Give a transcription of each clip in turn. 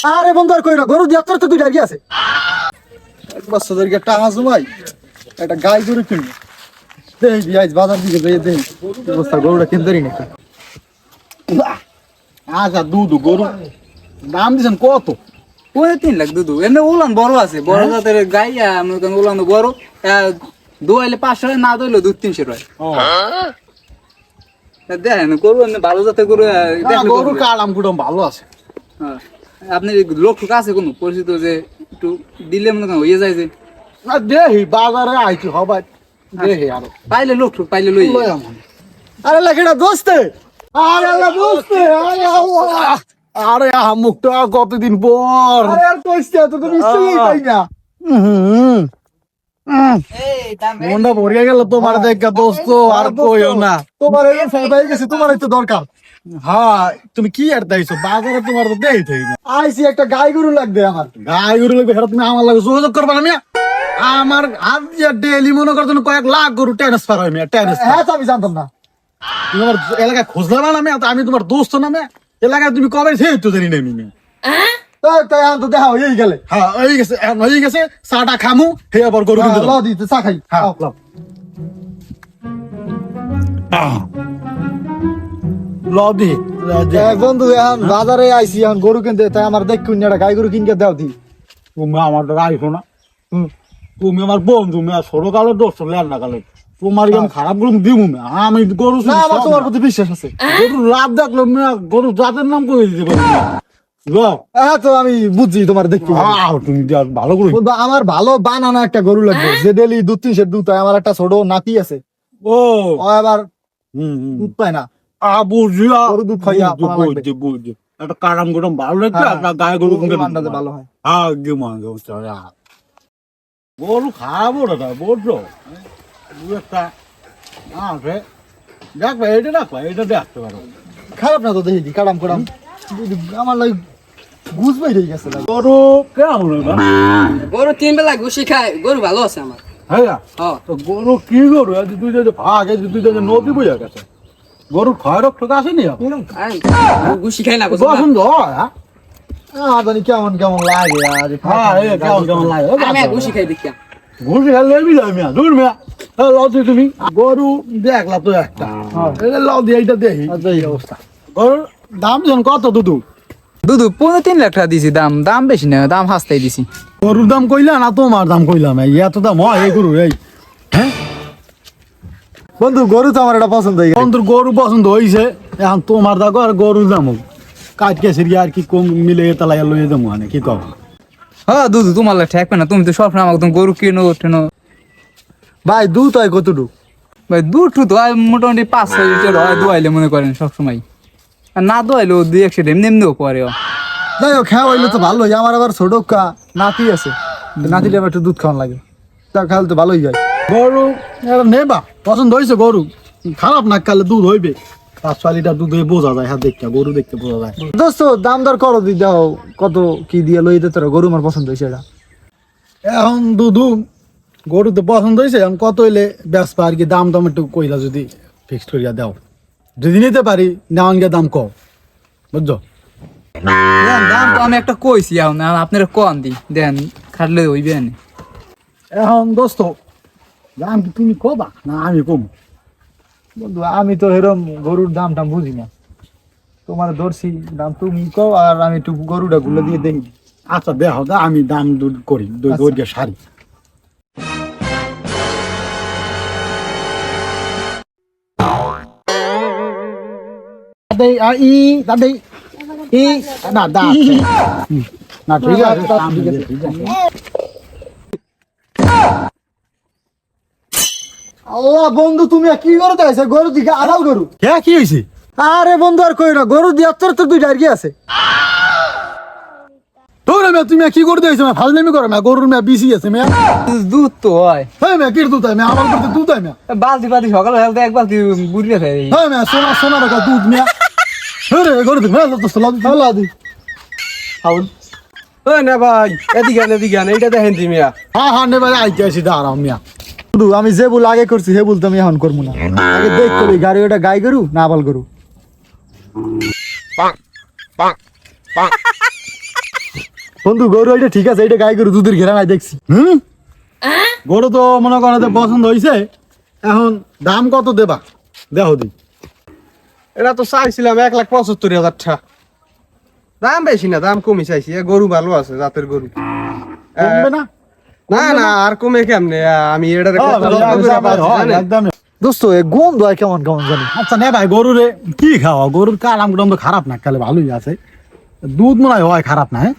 আরে বন্ধু আর কইরা গরু দিয়া তোর তো দুইটা গিয়ে আছে। এক বছর ধরে টাকা জমাই একটা গাই গরু কিনবো। দেখি আজ বাজার দিকে যাই দেখি অবস্থা গরুটা কিনতেই নাকি। আচ্ছা দুধ গরু দাম দিছেন কত? 3 লাখ দুধ। এমনি উলান বড় আছে, বড় জাতের গাই। উলান বড়, দোয়াইলে 500 টাকা, না দইলে 200-300 টাকা। দেখেন গরু এমনি ভালো জাতের গরু গরু কালাম কুটম ভালো আছে। আপনি লোক ঠোক আছে কোনো পরিচিত যে একটু দিলে মনে করেন হয়ে যায় যে না দেহি বাজারে আইছি হবাই দেহি আরো পাইলে লোক ঠোক পাইলে লই আরে লাকেটা দোস্তে, আরে আল্লাহ দোস্তে, আরে আল্লাহ, আরে মুখটা কতদিন পর। আরে আর কইছে তো তুমি মিষ্টি তাই না। মনটা ভরিয়া গেল তোমার দেখা দোস্ত, আর কইও না। তোমার এই ফাইবাই গেছে, তোমার তো দরকার। হ্যাঁ তুমি কি আর দাইছো বাজারে তোমার তো দেই থাই না। আইছি একটা গাই গরু লাগবে আমার। গাই গরু লাগবে হেরা তুমি আমার লাগে যোগাযোগ করবা না মিয়া। আমার হাত দিয়ে ডেইলি মনে করছো কয়েক লাখ গরু ট্রান্সফার হয় মিয়া, ট্রান্সফার। হ্যাঁ তো আমি জানতাম না। তোমার এলাকায় খুঁজলাম না মিয়া, আমি তোমার দোস্ত না মিয়া। এলাকায় তুমি কবে সেই তো জানি না মিয়া। তাই আমি তো দেখা হয়েই গেলে। হ্যাঁ হয়ে গেছে, এখন হয়ে গেছে। চাটা খামু হে আবার গরু কিনতে ল দিতে চা খাই। হ্যাঁ লবি বন্ধু এখন বাজারে আইছি, এখন গরু কিনতে, তাই আমার দেখ কোন একটা গাই গরু কিনকে দাও দি। তুমি আমার তো আইসো না। তুমি আমার বন্ধু মেয়া, ছোট কালের দোস্ত লেন্ডা কালে। তোমার আমি খারাপ গরু দিব মেয়া, আমি গরু না আমার তোমার প্রতি বিশ্বাস আছে। গরু লাভ দেখলো মেয়া, গরু জাতের নাম করে দিতে পারি। হ্যাঁ তো আমি বুঝছি তোমার দেখতে। তুমি ভালো করে বন্ধু আমার ভালো বানানো একটা গরু লাগবে, যে ডেলি 2-3 দুধ হয়। আমার একটা ছোট নাতি আছে, ও ও আবার দুধ পায় না। বুঝি গরু দুধ খাইয়া বুঝছি বুঝছি। একটা কারাম গরম ভালো লাগবে, একটা গায়ে গরু মানটাতে ভালো হয়। গরু খারাপ ওটা বুঝছো দু একটা আছে দেখবে, এটা দেখবে, এটা দেখতে পারো। খারাপ না তো দেখি কাড়াম কাড়াম আমার লাগে গুজ বাইরে গেছে। গরু কেমন হবে? গরু 3 বেলা ঘুষি খায়, গরু ভালো আছে আমার। হ্যাঁ তো গরু কি গরু আজ দুই যে ভাগ আছে, দুই যে নদী বইয়া গেছে। গরুর ক্ষয় রক্ত আসেনি ঘুষি খাই না পছন্দ হয়। জানি কেমন কেমন লাগে আর হ্যাঁ কেমন কেমন লাগে আমি ঘুষি খাই দেখিয়া ঘুষি খেলে মিয়া দূর মিয়া লদি তুমি গরু দেখলা তো একটা লদি এইটা দেখি এই অবস্থা। গরুর দাম যখন কত দুধু দুধ 3 লাখ টাকা দিছি। দাম বেশি না, দাম হাসতাই দিছি। গরুর দাম কইলা না তোমার দাম কইলাম? এত দাম হয় এই গরু? এই হ্যাঁ বন্ধু গরু তো আমার এটা পছন্দ হয়ে গেছে। বন্ধুর গরু পছন্দ হয়েছে, এখন তোমার দেখো আর গরুর দাম কাজ কেসির আর কি কম মিলে তালাই লইয়ে যাবো মানে কি কব। হ্যাঁ দুধ তোমার লাগে ঠেকবে না, তুমি তো সবসময় আমাকে তুমি গরু কিনো টেনো। ভাই দুধ হয় কতটুকু? ভাই দুধ তো হয় মোটামুটি 5-6 লিটার হয় দোয়াইলে মনে করেন সবসময়। আর না দোয়াইলেও 2-1 এমনি এমনিও পরে। যাই হোক খেয়া হইলে তো ভালোই। আমার আবার ছোট নাতি আছে, নাতিটা আবার একটু দুধ খাওয়ান লাগে, তা খাওয়ালে তো ভালোই হয়। গরু নেবা পছন্দ হয়েছে গরু, খারাপ না খালে দুধ হইবে। 5-6 লিটার দুধ হয়ে বোঝা যায়। হ্যাঁ দেখতে গরু দেখতে বোঝা যায়। দোস্ত দাম দর করো দি দাও, কত কি দিয়ে লই দিতে গরু আমার পছন্দ হয়েছে এটা। এখন দুধু গরু তো পছন্দ হয়েছে, এখন কত হইলে ব্যস্ত আর কি দাম দাম একটু কইলা যদি ফিক্সড করিয়া দাও, যদি নিতে পারি নেওয়ান গিয়ে দাম কম বুঝছো। দাম তো আমি একটা কইছি, আপনারা কম দিই দেন খাটলে হইবে না। এখন দোস্ত দাম কি তুমি কবা না আমি কম? বন্ধু আমি তো এরকম গরুর দাম টাম বুঝি না, তোমার ধরছি দাম তুমি কও, আর আমি একটু গরুটা গুলো দিয়ে দেখি। আচ্ছা দেখো দা আমি দাম দুধ করি দৈর্ঘ্য সারি। না ঠিক আছে আল্লাহ বন্ধু তুমি কি করো চাইছো? গরু দিকে আড়াল গরু। হ্যাঁ কি হয়েছে? আরে বন্ধু আর কই না, গরু দিয়ে তোর তো দুইটা আর কি আছে। তোর মেয়ে তুমি কি করে দিয়েছো? ফাজলামি করো মেয়ে, গরুর মেয়ে বিসি আছে মেয়ে। দুধ তো হয়। হ্যাঁ মেয়ে কি দুধ হয় মেয়ে? আমার করতে দুধ হয় মেয়ে। বালতি বালতি সকালে এক বালতি বুড়িয়ে খাই। হ্যাঁ মেয়ে সোনা রাখা দুধ মেয়ে। হ্যাঁ রে গরু মেয়ে লাদি হাউল ওই না ভাই, এদিকে আন, এইটা দেখেন তুমি। হ্যাঁ নে ভাই আইতে আসি দাঁড়াও মিয়া। বন্ধু আমি যে ভুল আগে করছি হে ভুল তো আমি এখন করবো না। আগে দেখ করি গাড়ি ওটা গাই গরু না আবাল গরু। বন্ধু গরু এটা ঠিক আছে, এটা গাই গরু দুধের ঘেরা নাই দেখছি। গরু তো মনে করো যে পছন্দ হয়েছে, এখন দাম কত দেবা দেখো দি। এটা তো চাইছিলাম 1,75,000 টাকা। দাম বেশি না, দাম কমই চাইছি। এ গরু ভালো আছে, জাতের গরু। কমবে না? না না, আর কমে কেমনে? আমি এটারে ও, কত যত্ন করে পালছি জানেন? একদম। দোস্ত এ গন্ধ হয় কেমন কেমন জানি। আচ্ছা নে ভাই, গরুর কি খাওয়া? গরুর কালাম গুলো তো খারাপ না, কালে ভালোই আছে। দুধ মনে হয় খারাপ না। হ্যাঁ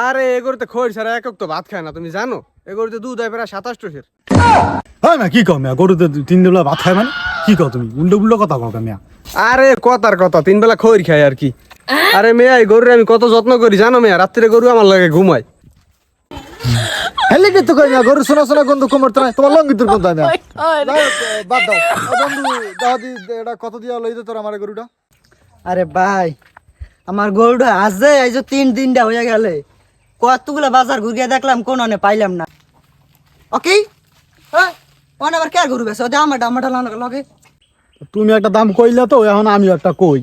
আরে এ গরুতে খড় ছাড়া একক তো ভাত খায় না, তুমি জানো? এ গরুতে দুধ হয় প্রায় 27 হয় না, কি কও মিয়া? গরুতে 3 বেলা ভাত খায় মানে কি কও তুমি? উল্টো উল্টো কথা কও মিয়া। আরে কথার কথা, 3 বেলা খড় খায় আর কি। আরে মেয়া, এই গরুর আমি কত যত্ন করি জানো মেয়া? রাত্রে গরু আমার লাগে ঘুমায়। হেলে কি তো কই না, গরু শোনা শোনা গন্ধ কমরতে নাই, তোমার লঙ্গিতের গন্ধ হয় না। বাদ দাও। বন্ধু দাদি এটা কত দিয়া লইতে তোর আমার গরুটা? আরে ভাই, আমার গরুটা আজে এই যে 3 দিনটা হয়ে গেলে কতগুলো বাজার ঘুরিয়ে দেখলাম, কোন অনে পাইলাম না। ওকে অনে আবার কে গরু বেছে ওদের আমারটা লগে। তুমি একটা দাম কইলা তো, এখন আমি একটা কই।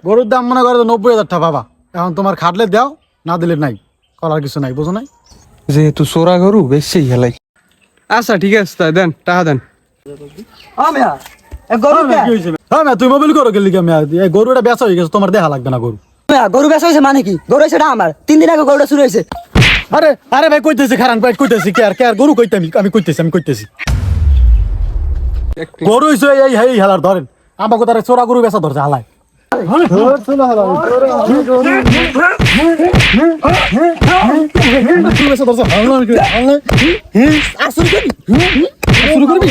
গরুর দাম মনে করো 90,000 টাকা বাবা। এখন তোমার খাটলে দাও, না দিলে নাই, করার কিছু নাই, বুঝো নাই? যেহেতু চোরা গরু বেশি হেলাই। আচ্ছা ঠিক আছে, তাই দেন, টাকা দেন। মিয়া এ গরু কে? হ্যাঁ মিয়া, তুই মোবাইল করো গেলি কে মিয়া? এই গরুটা বেচা হয়ে গেছে, তোমার দেখা লাগবে না গরু। মিয়া গরু বেচা হয়েছে মানে কি? গরু সেটা আমার 3 দিন আগে গরুটা শুরু হয়েছে। আরে আরে ভাই কইতেছি, খারান ভাই কইতেছি, কে আর গরু কইতে আমি কইতেছি গরু হইছে এই হেলার ধরেন আমাকে তারা চোরা গরু বেচা ধরছে হালায়। গরু বেচা ধরছে হালায়, শুরু করবি?